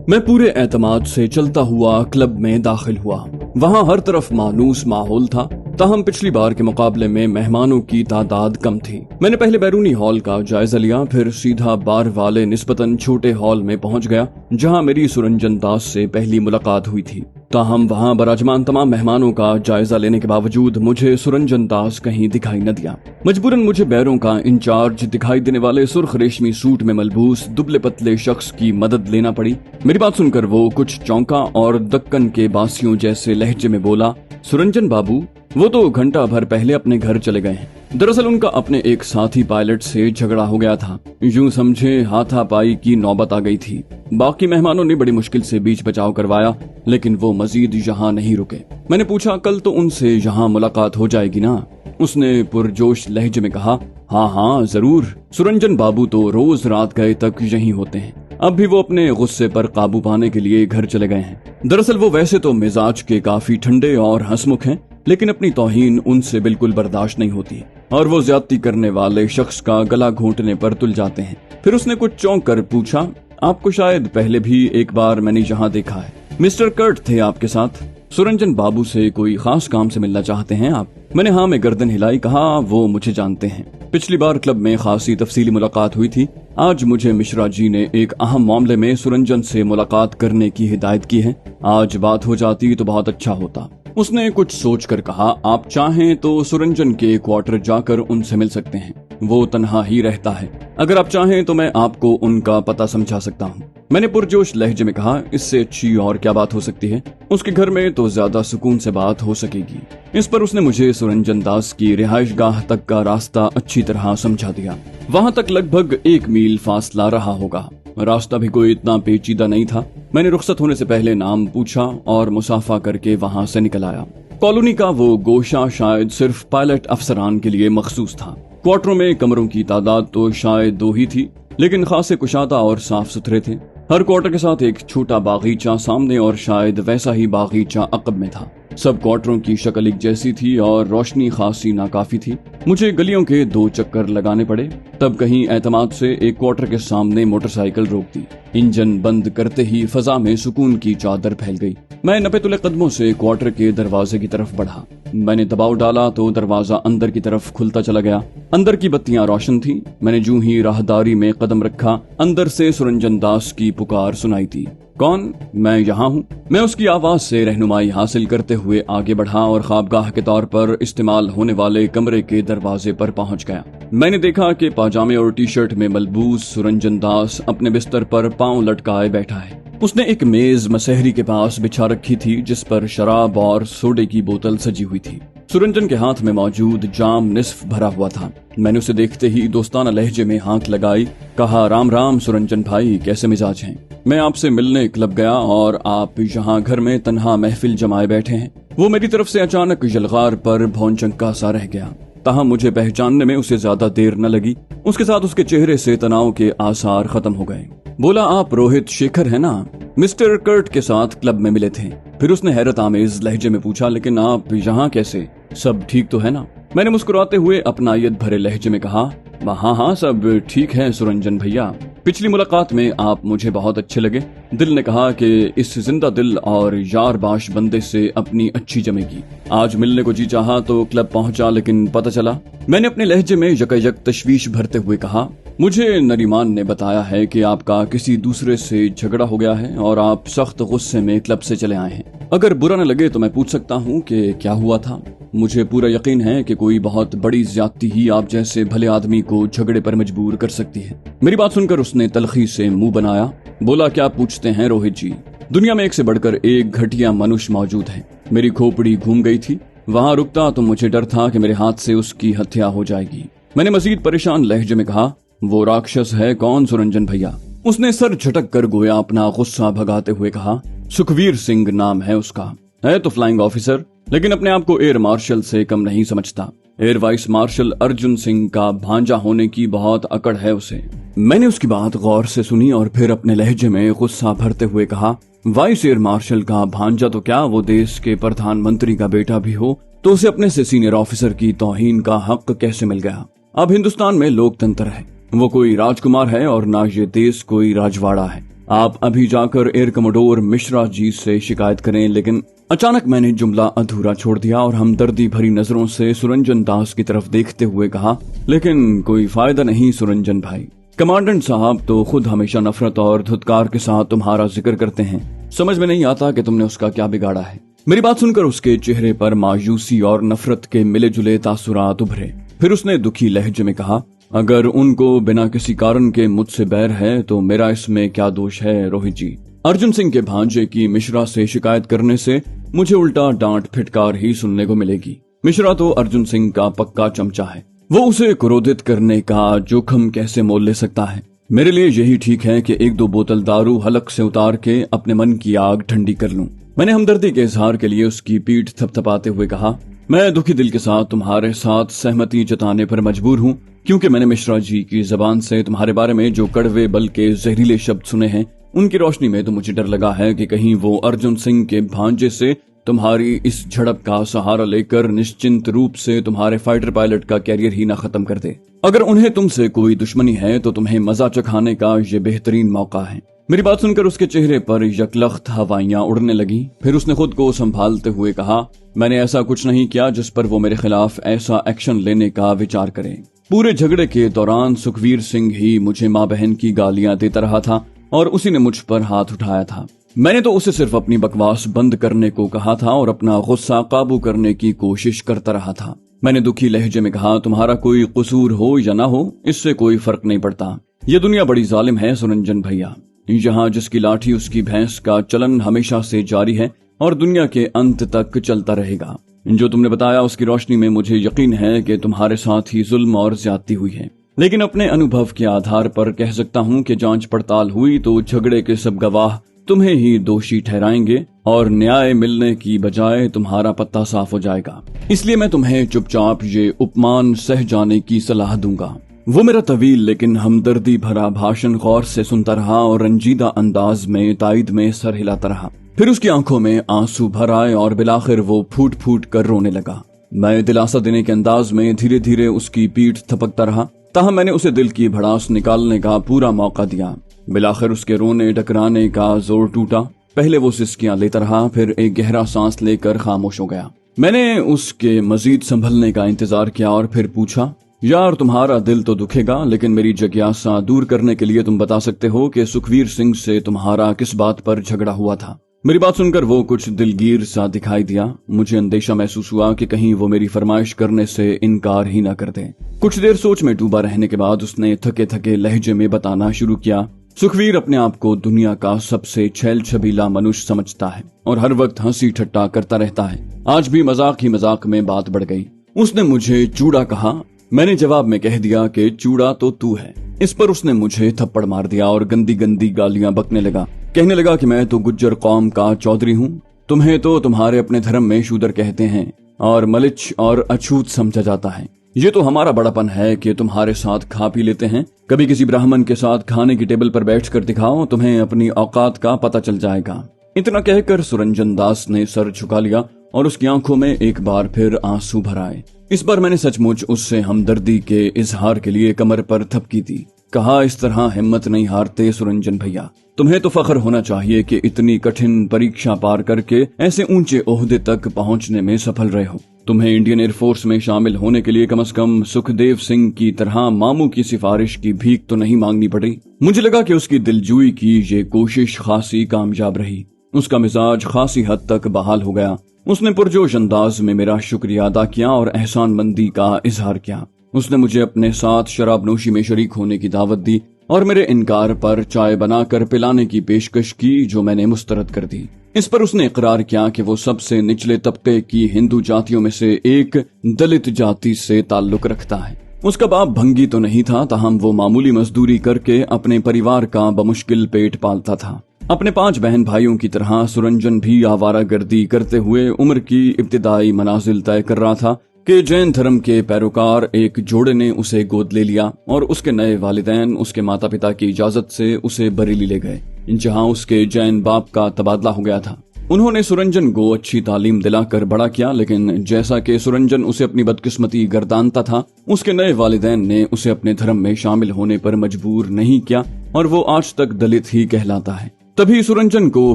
मैं पूरे एतमाद से चलता हुआ क्लब में दाखिल हुआ। वहाँ हर तरफ मानूस माहौल था, ताहम पिछली बार के मुकाबले में मेहमानों की तादाद कम थी। मैंने पहले बैरूनी हॉल का जायजा लिया, फिर सीधा बार वाले निस्बतन छोटे हॉल में पहुंच गया जहां मेरी सुरंजन दास से पहली मुलाकात हुई थी। ताहम वहां बराजमान तमाम मेहमानों का जायजा लेने के बावजूद मुझे सुरंजन दास कहीं दिखाई न दिया। मजबूरन मुझे बैरों का इंचार्ज दिखाई देने वाले सुर्ख रेशमी सूट में मलबूस दुबले पतले शख्स की मदद लेना पड़ी। मेरी बात सुनकर वो कुछ चौंका और दक्कन के बासियों जैसे लहजे में बोला, सुरंजन बाबू, वो तो घंटा भर पहले अपने घर चले गए हैं। दरअसल उनका अपने एक साथी पायलट से झगड़ा हो गया था। यूं समझे हाथापाई की नौबत आ गई थी। बाकी मेहमानों ने बड़ी मुश्किल से बीच बचाव करवाया, लेकिन वो मजीद यहाँ नहीं रुके। मैंने पूछा, कल तो उनसे यहाँ मुलाकात हो जाएगी ना? उसने पुरजोश लहजे में कहा, हाँ हाँ जरूर। सुरंजन बाबू तो रोज रात गए तक यहीं होते हैं। अब भी वो अपने गुस्से पर काबू पाने के लिए घर चले गए हैं। दरअसल वो वैसे तो मिजाज के काफी ठंडे और हंसमुख हैं, लेकिन अपनी तौहीन उनसे बिल्कुल बर्दाश्त नहीं होती और वो ज्यादती करने वाले शख्स का गला घोंटने पर तुल जाते हैं। फिर उसने कुछ चौंक कर पूछा, आपको शायद पहले भी एक बार मैंने यहाँ देखा है। मिस्टर कर्ट थे आपके साथ? सुरंजन बाबू से कोई खास काम से मिलना चाहते हैं आप? मैंने हाँ में गर्दन हिलाई। कहा, वो मुझे जानते हैं। पिछली बार क्लब में खासी तफसीली मुलाकात हुई थी। आज मुझे मिश्रा जी ने एक अहम मामले में सुरंजन से मुलाकात करने की हिदायत की है। आज बात हो जाती तो बहुत अच्छा होता। उसने कुछ सोचकर कहा, आप चाहें तो सुरंजन के क्वार्टर जाकर उनसे मिल सकते हैं। वो तन्हा ही रहता है। अगर आप चाहें तो मैं आपको उनका पता समझा सकता हूँ। मैंने पुरजोश लहजे में कहा, इससे अच्छी और क्या बात हो सकती है? उसके घर में तो ज्यादा सुकून से बात हो सकेगी। इस पर उसने मुझे सुरंजन दास की रिहाइश गाह तक का रास्ता अच्छी तरह समझा दिया। वहाँ तक लगभग 1 मील फासला रहा होगा। रास्ता भी कोई इतना पेचीदा नहीं था। मैंने रुखसत होने से पहले नाम पूछा और मुसाफा करके वहाँ से निकल आया। कॉलोनी का वो गोशा शायद सिर्फ पायलट अफसरान के लिए मखसूस था। क्वार्टरों में कमरों की तादाद तो शायद 2 ही थी, लेकिन खासे कुशादा और साफ सुथरे थे। हर क्वार्टर के साथ एक छोटा बागीचा सामने और शायद वैसा ही बागीचा अकब में था। सब क्वार्टरों की शक्ल एक जैसी थी और रोशनी खासी नाकाफी थी। मुझे गलियों के 2 चक्कर लगाने पड़े, तब कहीं एतमाद से एक क्वार्टर के सामने मोटरसाइकिल रोक दी। इंजन बंद करते ही फजा में सुकून की चादर फैल गई। मैं नपे-तुले कदमों से क्वार्टर के दरवाजे की तरफ बढ़ा। मैंने दबाव डाला तो दरवाजा अंदर की तरफ खुलता चला गया। अंदर की बत्तियां रोशन थी। मैंने जूं ही राहदारी में कदम रखा, अंदर से सुरंजन दास की पुकार सुनाई दी। कौन? मैं यहाँ हूँ। मैं उसकी आवाज से रहनुमाई हासिल करते हुए आगे बढ़ा और ख्वाबगाह के तौर पर इस्तेमाल होने वाले कमरे के दरवाजे पर पहुँच गया। मैंने देखा कि पाजामे और टी शर्ट में मलबूस सुरंजन दास अपने बिस्तर पर पांव लटकाए बैठा है। उसने एक मेज मसहरी के पास बिछा रखी थी जिस पर शराब और सोडे की बोतल सजी हुई थी। सुरंजन के हाथ में मौजूद जाम निस्फ भरा हुआ था। मैंने उसे देखते ही दोस्ताना लहजे में हाथ लगाई। कहा, राम राम सुरंजन भाई, कैसे मिजाज हैं? मैं आपसे मिलने क्लब गया और आप यहाँ घर में तन्हा महफिल जमाए बैठे हैं। वो मेरी तरफ से अचानक यलगार पर भौंचंका सा रह गया। ताहम मुझे पहचानने में उसे ज्यादा देर न लगी। उसके साथ उसके चेहरे से तनाव के आसार खत्म हो गए। बोला, आप रोहित शेखर है ना? मिस्टर कर्ट के साथ क्लब में मिले थे। फिर उसने हैरत आमेज लहजे में पूछा, लेकिन आप यहाँ कैसे? सब ठीक तो है ना? मैंने मुस्कुराते हुए अपनायत भरे लहजे में कहा, हाँ हाँ सब ठीक है सुरंजन भैया। पिछली मुलाकात में आप मुझे बहुत अच्छे लगे। दिल ने कहा कि इस जिंदा दिल और यारबाश बंदे से अपनी अच्छी जमेगी। आज मिलने को जी चाहा तो क्लब पहुंचा, लेकिन पता चला। मैंने अपने लहजे में यकयक तशवीश भरते हुए कहा, मुझे नरीमान ने बताया है कि आपका किसी दूसरे से झगड़ा हो गया है और आप सख्त गुस्से में क्लब से चले आए हैं। अगर बुरा न लगे तो मैं पूछ सकता हूँ कि क्या हुआ था? मुझे पूरा यकीन है कि कोई बहुत बड़ी ज्यादती ही आप जैसे भले आदमी को झगड़े पर मजबूर कर सकती है। मेरी बात सुनकर उसने तलखी से मुंह बनाया। बोला, क्या पूछते हैं रोहित जी? दुनिया में एक से बढ़कर एक घटिया मनुष्य मौजूद है। मेरी खोपड़ी घूम गई थी। वहाँ रुकता तो मुझे डर था कि मेरे हाथ से उसकी हत्या हो जाएगी। मैंने मजीद परेशान लहजे में कहा, वो राक्षस है कौन सुरंजन भैया? उसने सर झटक कर गोया अपना गुस्सा भगाते हुए कहा, सुखवीर सिंह नाम है उसका। है तो फ्लाइंग ऑफिसर, लेकिन अपने आप को एयर मार्शल से कम नहीं समझता। Air vice marshal Arjun Singh का भांजा होने की बहुत अकड़ है उसे। मैंने उसकी बात गौर से सुनी और फिर अपने लहजे में गुस्सा भरते हुए कहा, वाइस एयर मार्शल का भांजा तो क्या, वो देश के प्रधानमंत्री का बेटा भी हो तो उसे अपने से सीनियर ऑफिसर की तौहीन का हक कैसे मिल गया? अब हिंदुस्तान में लोकतंत्र है। वो कोई राजकुमार है और ना ये देश कोई राजवाड़ा है। आप अभी जाकर एयर कमोडोर मिश्रा जी से शिकायत करें। लेकिन अचानक मैंने जुमला अधूरा छोड़ दिया और हमदर्दी भरी नजरों से सुरंजन दास की तरफ देखते हुए कहा, लेकिन कोई फायदा नहीं सुरंजन भाई। कमांडेंट साहब तो खुद हमेशा नफरत और धुतकार के साथ तुम्हारा जिक्र करते हैं। समझ में नहीं आता कि तुमने उसका क्या बिगाड़ा है। मेरी बात सुनकर उसके चेहरे पर मायूसी और नफरत के मिले जुले तासुरात उभरे। फिर उसने दुखी लहजे में कहा, अगर उनको बिना किसी कारण के मुझसे बैर है तो मेरा इसमें क्या दोष है रोहित जी। अर्जुन सिंह के भांजे की मिश्रा से शिकायत करने से मुझे उल्टा डांट फिटकार ही सुनने को मिलेगी। मिश्रा तो अर्जुन सिंह का पक्का चमचा है। वो उसे क्रोधित करने का जोखम कैसे मोल ले सकता है। मेरे लिए यही ठीक है कि 1-2 बोतल दारू हलक से उतार के अपने मन की आग ठंडी कर लूं। मैंने हमदर्दी के इजहार के लिए उसकी पीठ थपथपाते हुए कहा, मैं दुखी दिल के साथ तुम्हारे साथ सहमति जताने पर मजबूर हूँ, क्योंकि मैंने मिश्रा जी की जबान से तुम्हारे बारे में जो कड़वे बल्कि जहरीले शब्द सुने हैं, उनकी रोशनी में तो मुझे डर लगा है कि कहीं वो अर्जुन सिंह के भांजे से तुम्हारी इस झड़प का सहारा लेकर निश्चिंत रूप से तुम्हारे फाइटर पायलट का कैरियर ही ना खत्म कर दे। अगर उन्हें तुमसे कोई दुश्मनी है तो तुम्हें मजा चखाने का ये बेहतरीन मौका है। मेरी बात सुनकर उसके चेहरे पर यकलख्त हवाइयां उड़ने लगी। फिर उसने खुद को संभालते हुए कहा, मैंने ऐसा कुछ नहीं किया जिस पर वो मेरे खिलाफ ऐसा एक्शन लेने का विचार करे। पूरे झगड़े के दौरान सुखवीर सिंह ही मुझे माँ बहन की गालियां देता रहा था और उसी ने मुझ पर हाथ उठाया था। मैंने तो उसे सिर्फ अपनी बकवास बंद करने को कहा था और अपना गुस्सा काबू करने की कोशिश करता रहा था। मैंने दुखी लहजे में कहा, तुम्हारा कोई कसूर हो या ना हो, इससे कोई फर्क नहीं पड़ता। ये दुनिया बड़ी जालिम है सुरंजन भैया। यहाँ जिसकी लाठी उसकी भैंस का चलन हमेशा से जारी है और दुनिया के अंत तक चलता रहेगा। जो तुमने बताया उसकी रोशनी में मुझे यकीन है कि तुम्हारे साथ ही जुल्म और ज्यादती हुई है। लेकिन अपने अनुभव के आधार पर कह सकता हूँ कि जांच पड़ताल हुई तो झगड़े के सब गवाह तुम्हें ही दोषी ठहराएंगे और न्याय मिलने की बजाय तुम्हारा पत्ता साफ हो जाएगा। इसलिए मैं तुम्हें चुपचाप ये उपमान सह जाने की सलाह दूंगा। वो मेरा तवील लेकिन हमदर्दी भरा भाषण गौर से सुनता रहा और रंजीदा अंदाज में तायद में सर हिलाता रहा। फिर उसकी आंखों में आंसू भर आए और बिलाखिर वो फूट फूट कर रोने लगा। मैं दिलासा देने के अंदाज में धीरे धीरे उसकी पीठ थपकता रहा, ताहम मैंने उसे दिल की भड़ास निकालने का पूरा मौका दिया। बिलाखिर उसके रोने टकराने का जोर टूटा। पहले वो सिसकियां लेता रहा, फिर एक गहरा सांस लेकर खामोश हो गया। मैंने उसके मजीद संभलने का इंतजार किया और फिर पूछा, यार तुम्हारा दिल तो दुखेगा, लेकिन मेरी जिज्ञासा दूर करने के लिए तुम बता सकते हो कि सुखवीर सिंह से तुम्हारा किस बात पर झगड़ा हुआ था। मेरी बात सुनकर वो कुछ दिलगीर सा दिखाई दिया। मुझे अंदेशा महसूस हुआ कि कहीं वो मेरी फरमाइश करने से इनकार ही न कर दे। कुछ देर सोच में डूबा रहने के बाद उसने थके थके लहजे में बताना शुरू किया, सुखवीर अपने आप को दुनिया का सबसे छैल छबीला मनुष्य समझता है और हर वक्त हंसी ठट्टा करता रहता है। आज भी मजाक ही मजाक में बात बढ़ गई। उसने मुझे चूड़ा कहा। मैंने जवाब में कह दिया कि चूड़ा तो तू है। इस पर उसने मुझे थप्पड़ मार दिया और गंदी गंदी गालियां बकने लगा। कहने लगा कि मैं तो गुज्जर कौम का चौधरी हूँ, तुम्हें तो तुम्हारे अपने धर्म में शूदर कहते हैं और मलिच और अछूत समझा जाता है। ये तो हमारा बड़ापन है कि तुम्हारे साथ खा पी लेते हैं। कभी किसी ब्राह्मण के साथ खाने की टेबल पर बैठकर दिखाओ, तुम्हें अपनी औकात का पता चल जाएगा। इतना कहकर सुरंजन दास ने सर झुका लिया और उसकी आंखों में एक बार फिर आंसू भर आए। इस बार मैंने सचमुच उससे हमदर्दी के इजहार के लिए कमर पर थपकी दी। कहा, इस तरह हिम्मत नहीं हारते सुरंजन भैया। तुम्हें तो फख्र होना चाहिए कि इतनी कठिन परीक्षा पार करके ऐसे ऊंचे ओहदे तक पहुंचने में सफल रहे हो। तुम्हें इंडियन एयरफोर्स में शामिल होने के लिए कम से कम सुखदेव सिंह की तरह मामू की सिफारिश की भीख तो नहीं मांगनी पड़ी। मुझे लगा कि उसकी दिलजुई की ये कोशिश खासी कामयाब रही। उसका मिजाज खासी हद तक बहाल हो गया। उसने पुरजोश अंदाज में मेरा शुक्रिया अदा किया और एहसानमंदी का इजहार किया। उसने मुझे अपने साथ शराबनोशी में शरीक होने की दावत दी और मेरे इनकार पर चाय बनाकर पिलाने की पेशकश की, जो मैंने मुस्तरद कर दी। इस पर उसने इकरार किया कि वो सबसे निचले तबके की हिंदू जातियों में से एक दलित जाति से ताल्लुक रखता है। उसका बाप भंगी तो नहीं था, ताहम वो मामूली मजदूरी करके अपने परिवार का बमुश्किल पेट पालता था। अपने 5 बहन भाइयों की तरह सुरंजन भी आवारागर्दी करते हुए उम्र की इब्तिदाई मनाजिल तय कर रहा था कि जैन धर्म के पैरोकार एक जोड़े ने उसे गोद ले लिया और उसके नए वालिदैन उसके माता पिता की इजाजत से उसे बरेली ले गए, जहां उसके जैन बाप का तबादला हो गया था। उन्होंने सुरंजन को अच्छी तालीम दिलाकर बड़ा किया, लेकिन जैसा कि सुरंजन उसे अपनी बदकिस्मती गर्दानता था, उसके नए वालिदैन ने उसे अपने धर्म में शामिल होने पर मजबूर नहीं किया और वो आज तक दलित ही कहलाता है। तभी सुरंजन को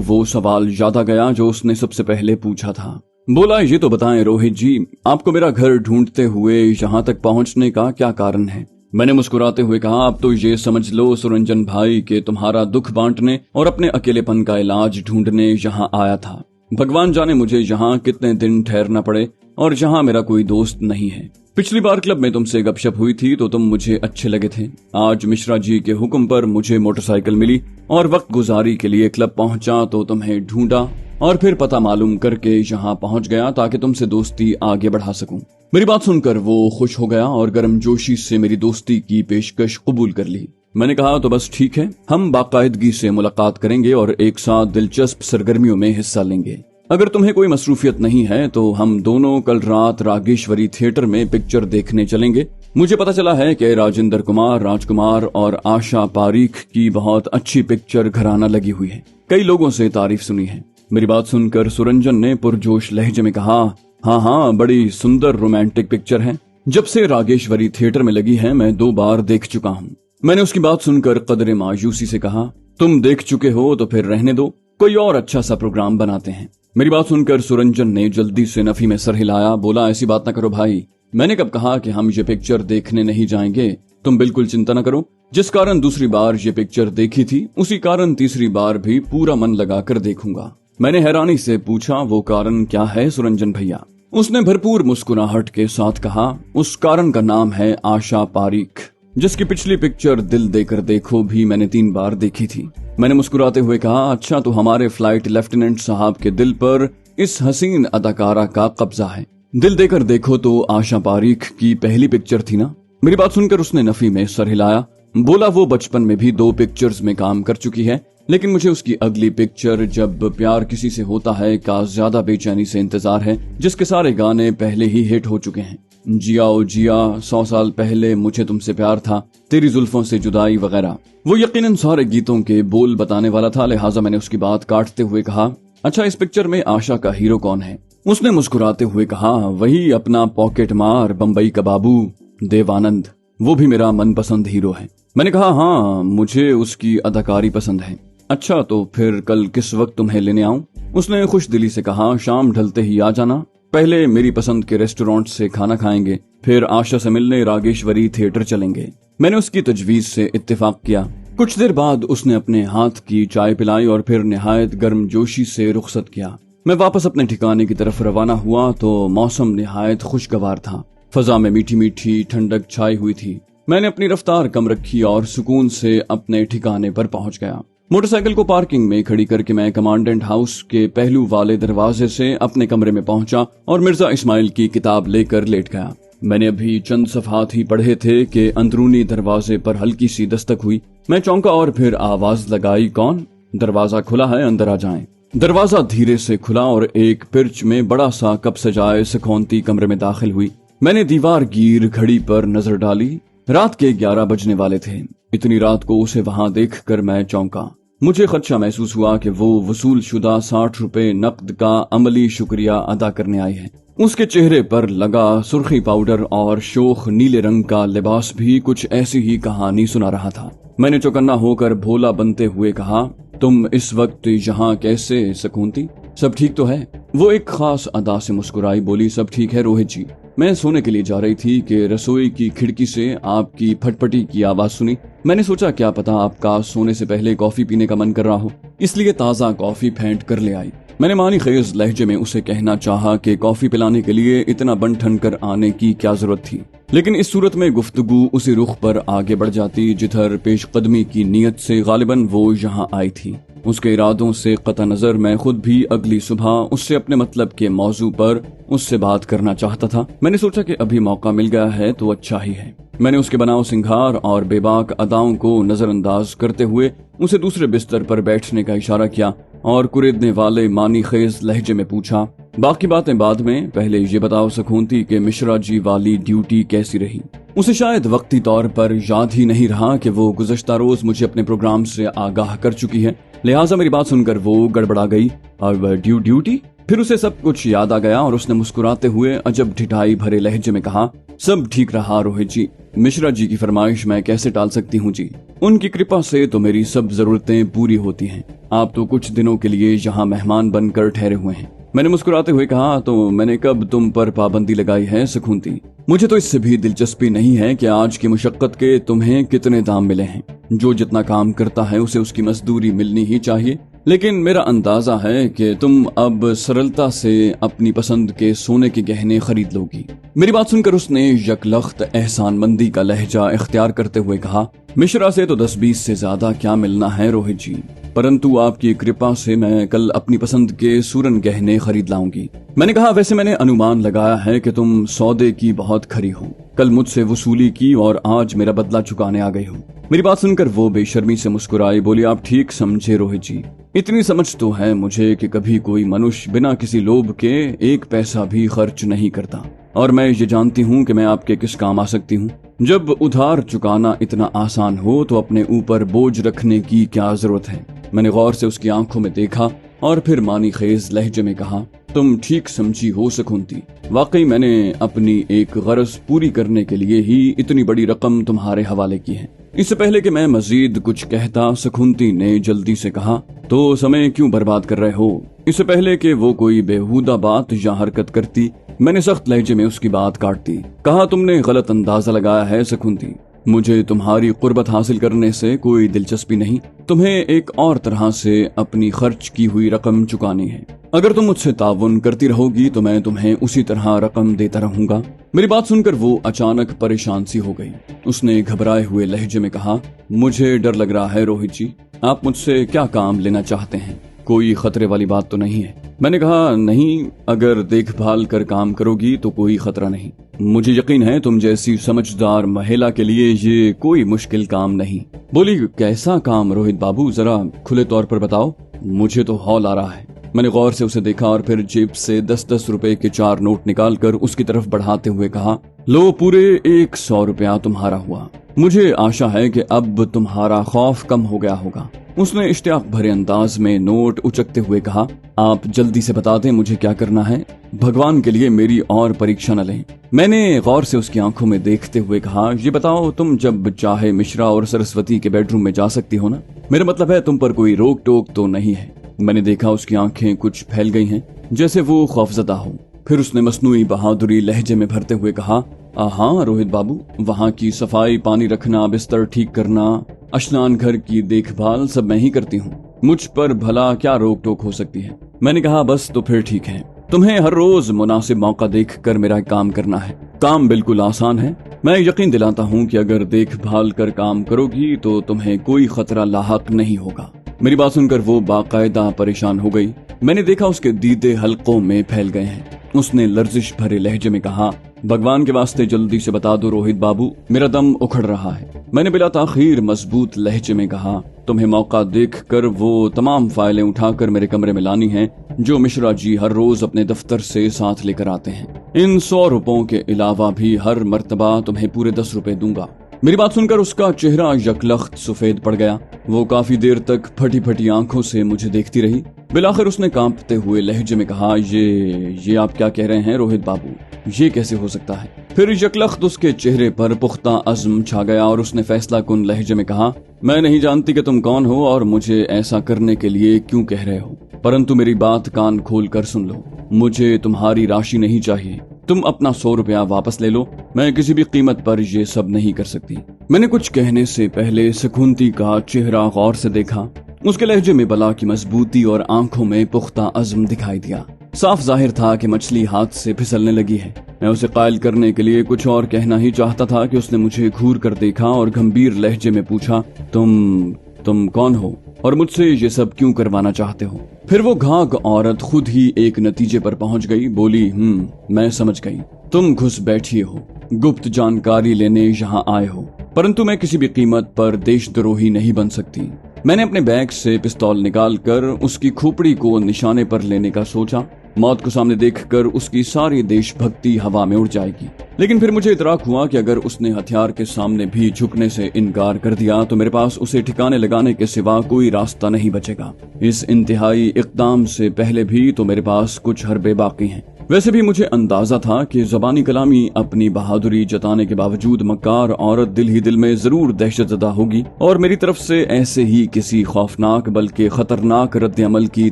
वो सवाल याद आ गया जो उसने सबसे पहले पूछा था। बोला, ये तो बताएं रोहित जी, आपको मेरा घर ढूंढते हुए यहाँ तक पहुँचने का क्या कारण है? मैंने मुस्कुराते हुए कहा, आप तो ये समझ लो सुरंजन भाई कि तुम्हारा दुख बांटने और अपने अकेलेपन का इलाज ढूंढने यहाँ आया था। भगवान जाने मुझे यहाँ कितने दिन ठहरना पड़े और यहाँ मेरा कोई दोस्त नहीं है। पिछली बार क्लब में तुमसे गपशप हुई थी तो तुम मुझे अच्छे लगे थे। आज मिश्रा जी के हुक्म पर मुझे मोटरसाइकिल मिली और वक्त गुजारी के लिए क्लब पहुंचा तो तुम्हें ढूंढा और फिर पता मालूम करके यहाँ पहुंच गया ताकि तुमसे दोस्ती आगे बढ़ा सकूं। मेरी बात सुनकर वो खुश हो गया और गर्मजोशी से मेरी दोस्ती की पेशकश कबूल कर ली। मैंने कहा, तो बस ठीक है, हम बाकायदगी से मुलाकात करेंगे और एक साथ दिलचस्प सरगर्मियों में हिस्सा लेंगे। अगर तुम्हें कोई मसरूफियत नहीं है तो हम दोनों कल रात रागेश्वरी थिएटर में पिक्चर देखने चलेंगे। मुझे पता चला है कि राजेंद्र कुमार, राजकुमार और आशा पारीख की बहुत अच्छी पिक्चर घराना लगी हुई है। कई लोगों से तारीफ सुनी है। मेरी बात सुनकर सुरंजन ने पुरजोश लहजे में कहा, हाँ, बड़ी सुंदर रोमांटिक पिक्चर है। जब से रागेश्वरी थिएटर में लगी है मैं 2 बार देख चुका हूँ। मैंने उसकी बात सुनकर कदरे मायूसी से कहा, तुम देख चुके हो तो फिर रहने दो, कोई और अच्छा सा प्रोग्राम बनाते हैं। मेरी बात सुनकर सुरंजन ने जल्दी से नफी में सर हिलाया। बोला, ऐसी बात न करो भाई, मैंने कब कहा कि हम ये पिक्चर देखने नहीं जाएंगे। तुम बिल्कुल चिंता न करो, जिस कारण दूसरी बार ये पिक्चर देखी थी उसी कारण तीसरी बार भी पूरा मन लगाकर देखूंगा। मैंने हैरानी से पूछा, वो कारण क्या है सुरंजन भैया? उसने भरपूर मुस्कुराहट के साथ कहा, उस कारण का नाम है आशा पारीख, जिसकी पिछली पिक्चर दिल देकर देखो भी मैंने 3 बार देखी थी। मैंने मुस्कुराते हुए कहा, अच्छा, तो हमारे फ्लाइट लेफ्टिनेंट साहब के दिल पर इस हसीन अदाकारा का कब्जा है। दिल देकर देखो तो आशा पारीख की पहली पिक्चर थी ना? मेरी बात सुनकर उसने नफी में सर हिलाया। बोला, वो बचपन में भी 2 पिक्चर्स में काम कर चुकी है, लेकिन मुझे उसकी अगली पिक्चर जब प्यार किसी से होता है का ज्यादा बेचैनी से इंतजार है, जिसके सारे गाने पहले ही हिट हो चुके हैं। जिया ओ जिया, 100 साल पहले मुझे तुमसे प्यार था, तेरी जुल्फों से जुदाई वगैरह। वो यकीनन सारे गीतों के बोल बताने वाला था, लिहाजा मैंने उसकी बात काटते हुए कहा, अच्छा, इस पिक्चर में आशा का हीरो कौन है? उसने मुस्कुराते हुए कहा, वही अपना पॉकेट मार बम्बई का बाबू देवानंद, वो भी मेरा मनपसंद हीरो है। मैंने कहा, हाँ, मुझे उसकी अदाकारी पसंद है। अच्छा, तो फिर कल किस वक्त तुम्हें लेने आऊं? उसने खुश दिली से कहा, शाम ढलते ही आ जाना। पहले मेरी पसंद के रेस्टोरेंट से खाना खाएंगे, फिर आशा से मिलने रागेश्वरी थिएटर चलेंगे। मैंने उसकी तजवीज से इत्तेफाक किया। कुछ देर बाद उसने अपने हाथ की चाय पिलाई और फिर निहायत गर्मजोशी से रुखसत किया। मैं वापस अपने ठिकाने की तरफ रवाना हुआ तो मौसम निहायत खुशगवार था। फजा में मीठी मीठी ठंडक छाई हुई थी। मैंने अपनी रफ्तार कम रखी और सुकून से अपने ठिकाने पर पहुंच गया। मोटरसाइकिल को पार्किंग में खड़ी करके मैं कमांडेंट हाउस के पहलू वाले दरवाजे से अपने कमरे में पहुंचा और मिर्जा इस्माइल की किताब लेकर लेट गया। मैंने अभी चंद सफ़हात ही पढ़े थे कि अंदरूनी दरवाजे पर हल्की सी दस्तक हुई। मैं चौंका और फिर आवाज लगाई, कौन? दरवाजा खुला है, अंदर आ जाएं। दरवाजा धीरे से खुला और एक पिर्च में बड़ा सा कप सजाए सखोंती कमरे में दाखिल हुई। मैंने दीवार गिर घड़ी पर नजर डाली। रात के 11 बजने वाले थे। इतनी रात को उसे वहां देखकर मैं चौंका। मुझे खदशा महसूस हुआ कि वो वसूल शुदा 60 रुपए नकद का अमली शुक्रिया अदा करने आई है। उसके चेहरे पर लगा सुर्खी पाउडर और शोख नीले रंग का लिबास भी कुछ ऐसी ही कहानी सुना रहा था। मैंने चौकन्ना होकर भोला बनते हुए कहा, तुम इस वक्त यहाँ कैसे सकूंती? सब ठीक तो है? वो एक खास अदा से मुस्कुराई, बोली, सब ठीक है रोहित जी। मैं सोने के लिए जा रही थी कि रसोई की खिड़की से आपकी फटफटी की आवाज सुनी। मैंने सोचा क्या पता आपका सोने से पहले कॉफी पीने का मन कर रहा हो, इसलिए ताज़ा कॉफी फेंट कर ले आई। मैंने मानी खेज लहजे में उसे कहना चाहा कि कॉफी पिलाने के लिए इतना बन ठन कर आने की क्या जरूरत थी, लेकिन इस सूरत में गुफ्तगू उसी रुख पर आगे बढ़ जाती जिधर पेशकदमी की नीयत से गालिबन वो यहाँ आई थी। उसके इरादों से कता नजर मैं खुद भी अगली सुबह उससे अपने मतलब के मौजू पर उससे बात करना चाहता था। मैंने सोचा कि अभी मौका मिल गया है तो अच्छा ही है। मैंने उसके बनाव सिंगार और बेबाक अदाओं को नजरअंदाज करते हुए उसे दूसरे बिस्तर पर बैठने का इशारा किया और कुरेदने वाले मानी खेज लहजे में पूछा, बाकी बातें बाद में, पहले ये बताओ सकूंती कि मिश्रा जी वाली ड्यूटी कैसी रही? उसे शायद वक्ती तौर पर याद ही नहीं रहा कि वो गुज़श्ता रोज मुझे अपने प्रोग्राम से आगाह कर चुकी है, लिहाजा मेरी बात सुनकर वो गड़बड़ा गई। अब ड्यूटी? फिर उसे सब कुछ याद आ गया और उसने मुस्कुराते हुए अजब ढिठाई भरे लहजे में कहा, सब ठीक रहा रोहित जी। मिश्रा जी की फरमाइश मैं कैसे टाल सकती हूँ जी। उनकी कृपा से तो मेरी सब जरूरतें पूरी होती हैं। आप तो कुछ दिनों के लिए यहाँ मेहमान बनकर ठहरे हुए हैं। मैंने मुस्कुराते हुए कहा, तो मैंने कब तुम पर पाबंदी लगाई है सुखुंती? मुझे तो इससे भी दिलचस्पी नहीं है कि आज की मुशक्कत के तुम्हें कितने दाम मिले हैं। जो जितना काम करता है उसे उसकी मजदूरी मिलनी ही चाहिए। लेकिन मेरा अंदाजा है कि तुम अब सरलता से अपनी पसंद के सोने के गहने खरीद लोगी। मेरी बात सुनकर उसने यकलख्त एहसानमंदी का लहजा इख्तियार करते हुए कहा, मिश्रा से तो 10-20 से ज्यादा क्या मिलना है रोहित जी, परंतु आपकी कृपा से मैं कल अपनी पसंद के सूरन गहने खरीद लाऊंगी। मैंने कहा, वैसे मैंने अनुमान लगाया है कि तुम सौदे की बहुत खरी हो। कल मुझसे वसूली की और आज मेरा बदला चुकाने आ गई हो। मेरी बात सुनकर वो बेशर्मी से मुस्कुराई, बोली, आप ठीक समझे रोहित जी। इतनी समझ तो है मुझे कि कभी कोई मनुष्य बिना किसी लोभ के 1 पैसा भी खर्च नहीं करता, और मैं ये जानती हूँ कि मैं आपके किस काम आ सकती हूँ। जब उधार चुकाना इतना आसान हो तो अपने ऊपर बोझ रखने की क्या जरूरत है? मैंने गौर से उसकी आंखों में देखा और फिर मानी खेज लहजे में कहा, तुम ठीक समझी हो सुखुंती। वाकई मैंने अपनी एक गरज पूरी करने के लिए ही इतनी बड़ी रकम तुम्हारे हवाले की है। इससे पहले कि मैं मजीद कुछ कहता, सुखुंती ने जल्दी से कहा, तो समय क्यों बर्बाद कर रहे हो? इससे पहले कि वो कोई बेहुदा बात या हरकत करती, मैंने सख्त लहजे में उसकी बात काट दी। कहा, तुमने गलत अंदाजा लगाया है सुखुंती। मुझे तुम्हारी कुर्बत हासिल करने से कोई दिलचस्पी नहीं। तुम्हें एक और तरह से अपनी खर्च की हुई रकम चुकानी है। अगर तुम मुझसे ताउन करती रहोगी तो मैं तुम्हें उसी तरह रकम देता रहूंगा। मेरी बात सुनकर वो अचानक परेशान सी हो गई। उसने घबराए हुए लहजे में कहा, मुझे डर लग रहा है रोहित जी। आप मुझसे क्या काम लेना चाहते हैं? कोई खतरे वाली बात तो नहीं है? मैंने कहा, नहीं, अगर देखभाल कर काम करोगी तो कोई खतरा नहीं। मुझे यकीन है तुम जैसी समझदार महिला के लिए ये कोई मुश्किल काम नहीं। बोली, कैसा काम रोहित बाबू, जरा खुले तौर पर बताओ, मुझे तो हौल आ रहा है। मैंने गौर से उसे देखा और फिर जेब से 10-10 रुपए के 4 नोट निकालकर उसकी तरफ बढ़ाते हुए कहा, लो, पूरे 100 रुपया तुम्हारा हुआ। मुझे आशा है कि अब तुम्हारा खौफ कम हो गया होगा। उसने इश्तियाक भरे अंदाज में नोट उचकते हुए कहा, आप जल्दी से बता दें मुझे क्या करना है। भगवान के लिए मेरी और परीक्षा न लें। मैंने गौर से उसकी आंखों में देखते हुए कहा, ये बताओ, तुम जब चाहे मिश्रा और सरस्वती के बेडरूम में जा सकती हो ना? मेरा मतलब है तुम पर कोई रोक टोक तो नहीं है। मैंने देखा उसकी आंखें कुछ फैल गई हैं, जैसे वो खौफजदा हो। फिर उसने मसनूई बहादुरी लहजे में भरते हुए कहा, हाँ रोहित बाबू, वहाँ की सफाई, पानी रखना, बिस्तर ठीक करना, स्नान घर की देखभाल सब मैं ही करती हूँ। मुझ पर भला क्या रोक टोक हो सकती है? मैंने कहा, बस तो फिर ठीक है। तुम्हें हर रोज मुनासिब मौका देखकर मेरा काम करना है। काम बिल्कुल आसान है। मैं यकीन दिलाता हूँ कि अगर देखभाल कर काम करोगी तो तुम्हें कोई खतरा लाहक नहीं होगा। मेरी बात सुनकर वो बाकायदा परेशान हो गई। मैंने देखा उसके दीदे हल्कों में फैल गए हैं। उसने लर्जिश भरे लहजे में कहा, भगवान के वास्ते जल्दी से बता दो रोहित बाबू, मेरा दम उखड़ रहा है। मैंने बिला ताखीर मजबूत लहजे में कहा, तुम्हें मौका देखकर वो तमाम फाइलें उठाकर मेरे कमरे में लानी हैं जो मिश्रा जी हर रोज अपने दफ्तर से साथ लेकर आते हैं। इन 100 रुपयों के अलावा भी हर मर्तबा तुम्हें पूरे 10 रुपए दूंगा। मेरी बात सुनकर उसका चेहरा यकलख्त सफेद पड़ गया। वो काफी देर तक फटी फटी आंखों से मुझे देखती रही। बिलाखिर उसने कांपते हुए लहजे में कहा, ये आप क्या कह रहे हैं रोहित बाबू? ये कैसे हो सकता है? फिर यकलख्त उसके चेहरे पर पुख्ता अज़्म छा गया और उसने फैसला कुन लहजे में कहा, मैं नहीं जानती कि तुम कौन हो और मुझे ऐसा करने के लिए क्यों कह रहे हो, परंतु मेरी बात कान खोल कर सुन लो। मुझे तुम्हारी राशि नहीं चाहिए। तुम अपना 100 रुपया वापस ले लो। मैं किसी भी कीमत पर ये सब नहीं कर सकती। मैंने कुछ कहने से पहले सुखुंती का चेहरा गौर से देखा। उसके लहजे में बला की मजबूती और आंखों में पुख्ता अज़्म दिखाई दिया। साफ जाहिर था कि मछली हाथ से फिसलने लगी है। मैं उसे कायल करने के लिए कुछ और कहना ही चाहता था कि उसने मुझे घूर कर देखा और गंभीर लहजे में पूछा, तुम कौन हो और मुझसे ये सब क्यों करवाना चाहते हो? फिर वो घाघ औरत खुद ही एक नतीजे पर पहुंच गई। बोली, मैं समझ गई। तुम घुस बैठिए हो, गुप्त जानकारी लेने यहाँ आए हो, परंतु मैं किसी भी कीमत पर देशद्रोही नहीं बन सकती। मैंने अपने बैग से पिस्तौल निकालकर उसकी खोपड़ी को निशाने पर लेने का सोचा। मौत को सामने देखकर उसकी सारी देशभक्ति हवा में उड़ जाएगी। लेकिन फिर मुझे इतराक हुआ कि अगर उसने हथियार के सामने भी झुकने से इनकार कर दिया तो मेरे पास उसे ठिकाने लगाने के सिवा कोई रास्ता नहीं बचेगा। इस इंतहाई इक़दाम से पहले भी तो मेरे पास कुछ हरबे बाकी हैं। वैसे भी मुझे अंदाजा था कि ज़बानी कलामी अपनी बहादुरी जताने के बावजूद मक्कार औरत दिल ही दिल में जरूर दहशतज़दा होगी और मेरी तरफ से ऐसे ही किसी खौफनाक बल्कि खतरनाक रद्द-ए-अमल की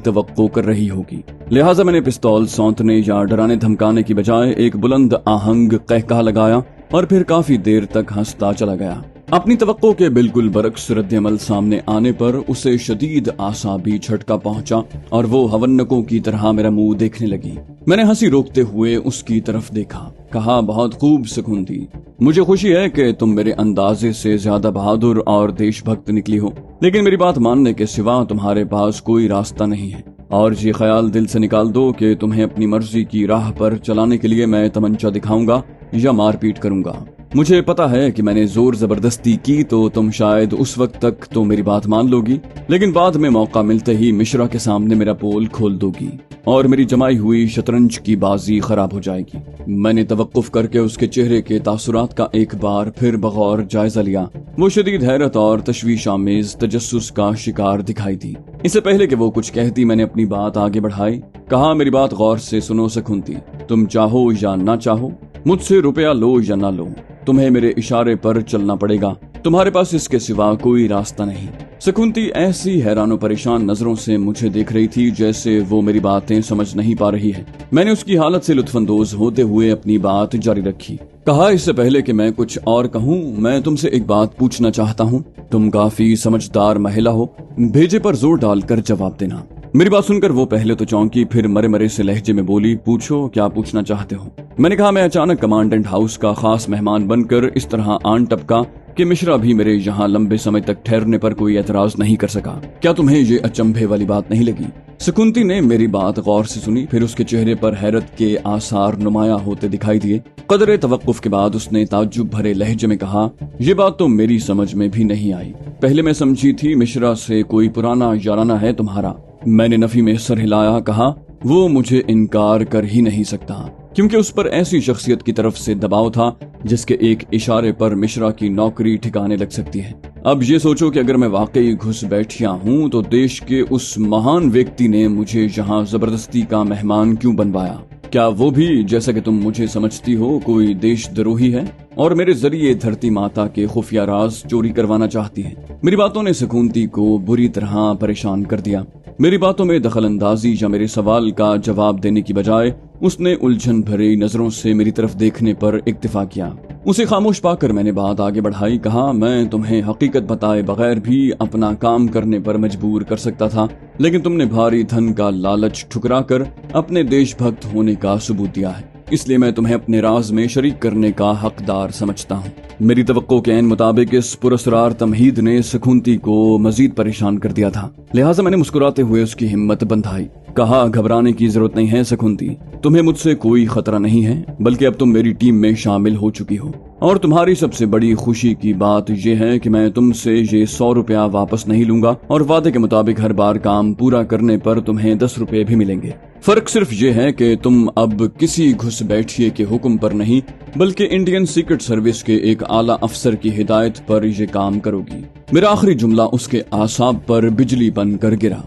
तवक्को कर रही होगी। लिहाजा मैंने पिस्तौल सौंतने या डराने धमकाने की बजाय एक बुलंद आहंग कहका लगाया और फिर काफी देर तक हंसता चला गया। अपनी तवक्को के बिल्कुल बरक्स रद्द-ए-अमल सामने आने पर उसे शदीद आसाबी झटका पहुंचा और वो हवन्नकों की तरह मेरा मुंह देखने लगी। मैंने हंसी रोकते हुए उसकी तरफ देखा। कहा, बहुत खूब सुकुंदी, मुझे खुशी है कि तुम मेरे अंदाजे से ज्यादा बहादुर और देशभक्त निकली हो, लेकिन मेरी बात मानने के सिवा तुम्हारे पास कोई रास्ता नहीं है। और ये ख्याल दिल से निकाल दो कि तुम्हें अपनी मर्जी की राह पर चलाने के लिए मैं तमंचा दिखाऊंगा या मारपीट करूंगा। मुझे पता है कि मैंने जोर जबरदस्ती की तो तुम शायद उस वक्त तक तो मेरी बात मान लोगी, लेकिन बाद में मौका मिलते ही मिश्रा के सामने मेरा पोल खोल दोगी और मेरी जमाई हुई शतरंज की बाजी खराब हो जाएगी। मैंने तवक्कुफ करके उसके चेहरे के तासुरात का एक बार फिर बगौर जायजा लिया। वो शदीद हैरत और तशवीश आमेज तजस्सुस का शिकार दिखाई दी। इससे पहले कि वो कुछ कहती मैंने अपनी बात आगे बढ़ाई। कहा, मेरी बात गौर से सुनो सकूंती, तुम चाहो या ना चाहो, मुझसे रुपया लो या ना लो, तुम्हें मेरे इशारे पर चलना पड़ेगा। तुम्हारे पास इसके सिवा कोई रास्ता नहीं। शकुंती ऐसी हैरानो परेशान नजरों से मुझे देख रही थी जैसे वो मेरी बातें समझ नहीं पा रही है। मैंने उसकी हालत से लुत्फानंदोज होते हुए अपनी बात जारी रखी। कहा, इससे पहले कि मैं कुछ और कहूँ, मैं तुमसे एक बात पूछना चाहता हूँ। तुम काफी समझदार महिला हो, भेजे पर जोर डालकर जवाब देना। मेरी बात सुनकर वो पहले तो चौंकी, फिर मरे मरे से लहजे में बोली, पूछो क्या पूछना चाहते हो। मैंने कहा, मैं अचानक कमांडेंट हाउस का खास मेहमान बनकर इस तरह आन टपका कि मिश्रा भी मेरे यहाँ लंबे समय तक ठहरने पर कोई एतराज नहीं कर सका। क्या तुम्हें ये अचंभे वाली बात नहीं लगी? शकुंती ने मेरी बात गौर से सुनी, फिर उसके चेहरे पर हैरत के आसार नुमाया होते दिखाई दिए। कदरे तवक्कुफ के बाद उसने ताज्जुब भरे लहजे में कहा, ये बात तो मेरी समझ में भी नहीं आई। पहले मैं समझी थी मिश्रा से कोई पुराना याराना है तुम्हारा। मैंने नफी में सर हिलाया। कहा, वो मुझे इनकार कर ही नहीं सकता, क्योंकि उस पर ऐसी शख्सियत की तरफ से दबाव था जिसके एक इशारे पर मिश्रा की नौकरी ठिकाने लग सकती है। अब ये सोचो कि अगर मैं वाकई घुस बैठिया हूँ तो देश के उस महान व्यक्ति ने मुझे यहाँ जबरदस्ती का मेहमान क्यों बनवाया? क्या वो भी, जैसा कि तुम मुझे समझती हो, कोई देशद्रोही है और मेरे जरिए धरती माता के खुफिया राज चोरी करवाना चाहती है? मेरी बातों ने शकुंती को बुरी तरह परेशान कर दिया। मेरी बातों में दखल अंदाजी या मेरे सवाल का जवाब देने की बजाय उसने उलझन भरी नजरों से मेरी तरफ देखने पर इक्तिफा किया। उसे खामोश पाकर मैंने बात आगे बढ़ाई। कहा, मैं तुम्हें हकीकत बताए बगैर भी अपना काम करने पर मजबूर कर सकता था, लेकिन तुमने भारी धन का लालच ठुकराकर अपने देशभक्त होने का सबूत दिया है, इसलिए मैं तुम्हें अपने राज में शरीक करने का हकदार समझता हूँ। मेरी तवक्को के ऐन मुताबिक इस पुरस्कार तमहीद ने शकुंती को मजीद परेशान कर दिया था, लिहाजा मैंने मुस्कुराते हुए उसकी हिम्मत बंधाई। कहा, घबराने की जरूरत नहीं है शकुंती, तुम्हें मुझसे कोई खतरा नहीं है, बल्कि अब तुम मेरी टीम में शामिल हो चुकी हो और तुम्हारी सबसे बड़ी खुशी की बात यह है कि मैं तुमसे ये 100 रुपया वापस नहीं लूंगा और वादे के मुताबिक हर बार काम पूरा करने पर तुम्हें 10 रुपए भी मिलेंगे। फर्क सिर्फ ये है कि तुम अब किसी घुसपैठिए के हुक्म पर नहीं, बल्कि इंडियन सीक्रेट सर्विस के एक आला अफसर की हिदायत पर ये काम करोगी। मेरा आखिरी जुमला उसके आसाब पर बिजली बनकर गिरा।